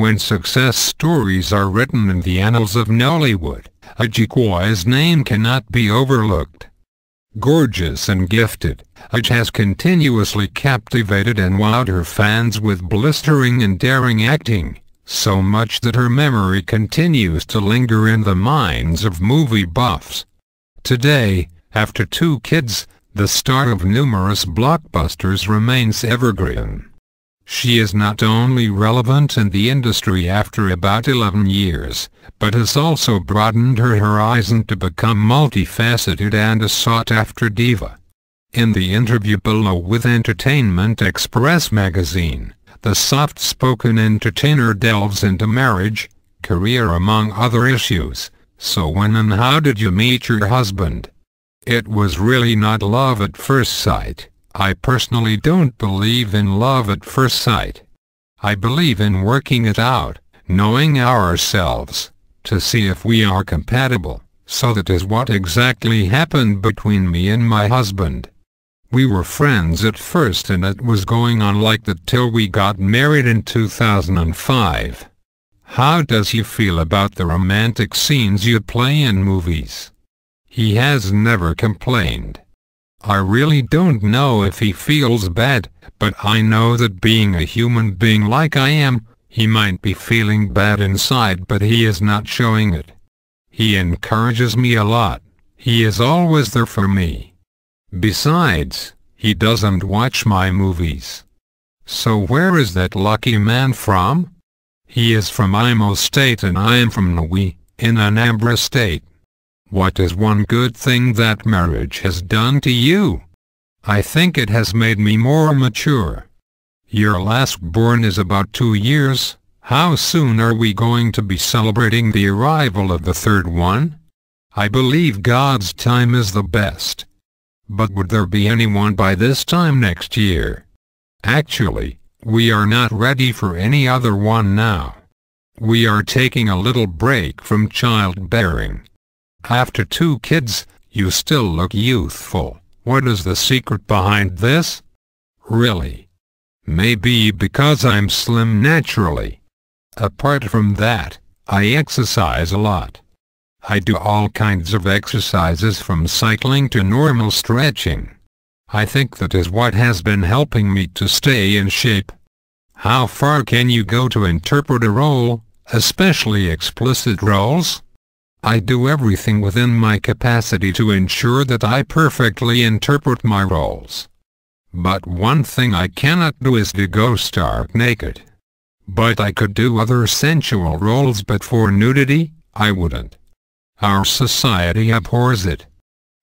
When success stories are written in the annals of Nollywood, Oge Okoye's name cannot be overlooked. Gorgeous and gifted, Oge has continuously captivated and wowed her fans with blistering and daring acting, so much that her memory continues to linger in the minds of movie buffs. Today, after 2 kids, the star of numerous blockbusters remains evergreen. She is not only relevant in the industry after about 11 years, but has also broadened her horizon to become multifaceted and a sought-after diva. In the interview below with Entertainment Express magazine, the soft-spoken entertainer delves into marriage, career among other issues. So when and how did you meet your husband? It was really not love at first sight. I personally don't believe in love at first sight. I believe in working it out, knowing ourselves, to see if we are compatible. So that is what exactly happened between me and my husband. We were friends at first and it was going on like that till we got married in 2005. How does he feel about the romantic scenes you play in movies? He has never complained. I really don't know if he feels bad, but I know that being a human being like I am, he might be feeling bad inside but he is not showing it. He encourages me a lot. He is always there for me. Besides, he doesn't watch my movies. So where is that lucky man from? He is from Imo State and I am from Nollywood, in Anambra State. What is one good thing that marriage has done to you? I think it has made me more mature. Your last born is about 2 years. How soon are we going to be celebrating the arrival of the third one? I believe God's time is the best. But would there be anyone by this time next year? Actually, we are not ready for any other one now. We are taking a little break from childbearing. After 2 kids, you still look youthful. What is the secret behind this? Really? Maybe because I'm slim naturally. Apart from that, I exercise a lot. I do all kinds of exercises from cycling to normal stretching. I think that is what has been helping me to stay in shape. How far can you go to interpret a role, especially explicit roles? I do everything within my capacity to ensure that I perfectly interpret my roles. But one thing I cannot do is to go stark naked. But I could do other sensual roles, but for nudity, I wouldn't. Our society abhors it.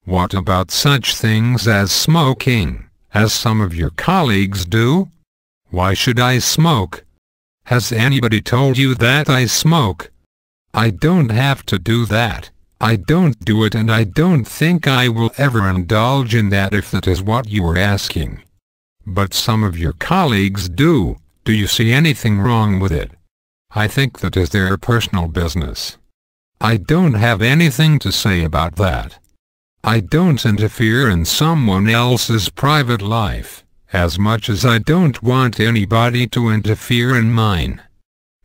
What about such things as smoking, as some of your colleagues do? Why should I smoke? Has anybody told you that I smoke? I don't have to do that. I don't do it and I don't think I will ever indulge in that if that is what you are asking. But some of your colleagues do. Do you see anything wrong with it? I think that is their personal business. I don't have anything to say about that. I don't interfere in someone else's private life, as much as I don't want anybody to interfere in mine.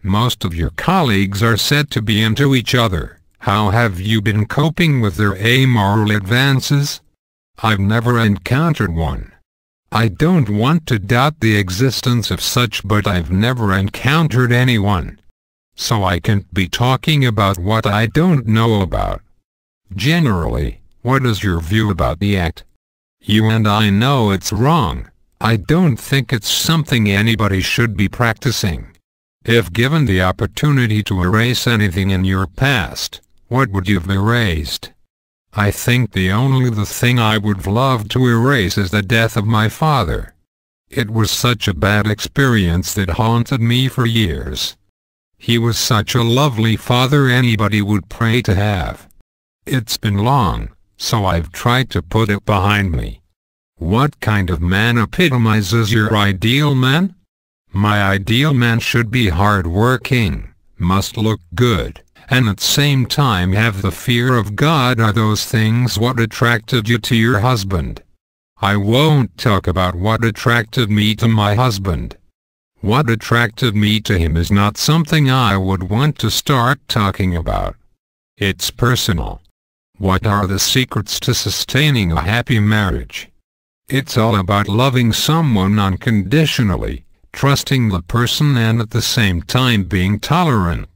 Most of your colleagues are said to be into each other. How have you been coping with their amoral advances? I've never encountered one. I don't want to doubt the existence of such, but I've never encountered anyone. So I can't be talking about what I don't know about. Generally, what is your view about the act? You and I know it's wrong. I don't think it's something anybody should be practicing. If given the opportunity to erase anything in your past, what would you have erased? I think the only thing I would love to erase is the death of my father. It was such a bad experience that haunted me for years. He was such a lovely father anybody would pray to have. It's been long, so I've tried to put it behind me. What kind of man epitomizes your ideal man? My ideal man should be hard-working, must look good, and at the same time have the fear of God. Are those things what attracted you to your husband? I won't talk about what attracted me to my husband. What attracted me to him is not something I would want to start talking about. It's personal. What are the secrets to sustaining a happy marriage? It's all about loving someone unconditionally, trusting the person and at the same time being tolerant.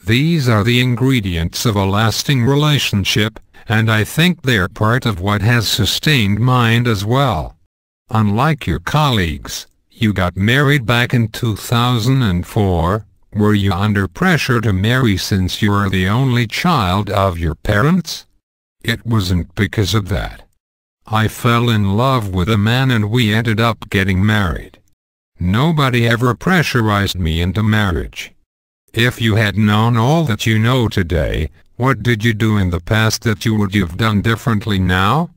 These are the ingredients of a lasting relationship, and I think they're part of what has sustained mine as well. Unlike your colleagues, you got married back in 2004. Were you under pressure to marry since you were the only child of your parents? It wasn't because of that. I fell in love with a man and we ended up getting married. Nobody ever pressurized me into marriage. If you had known all that you know today, what did you do in the past that you would have done differently now?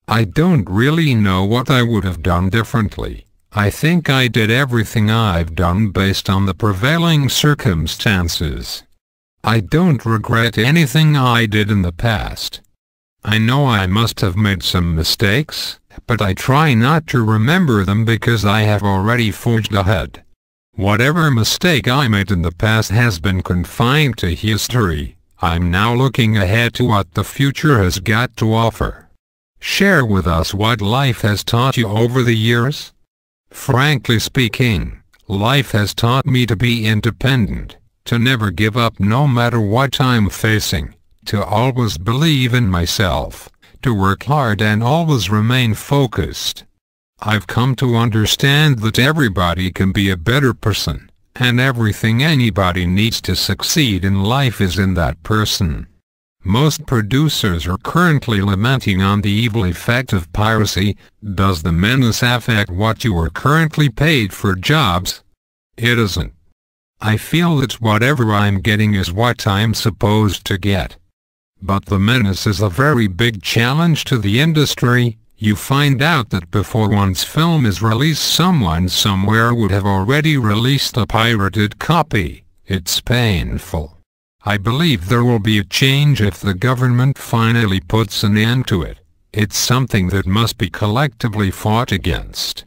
I don't really know what I would have done differently. I think I did everything I've done based on the prevailing circumstances. I don't regret anything I did in the past. I know I must have made some mistakes, but I try not to remember them because I have already forged ahead. Whatever mistake I made in the past has been confined to history. I'm now looking ahead to what the future has got to offer. Share with us what life has taught you over the years. Frankly speaking, life has taught me to be independent, to never give up no matter what I'm facing, to always believe in myself, to work hard and always remain focused. I've come to understand that everybody can be a better person, and everything anybody needs to succeed in life is in that person. Most producers are currently lamenting on the evil effect of piracy. Does the menace affect what you are currently paid for jobs? It isn't. I feel that whatever I'm getting is what I'm supposed to get. But the menace is a very big challenge to the industry. You find out that before one's film is released, someone somewhere would have already released a pirated copy. It's painful. I believe there will be a change if the government finally puts an end to it. It's something that must be collectively fought against.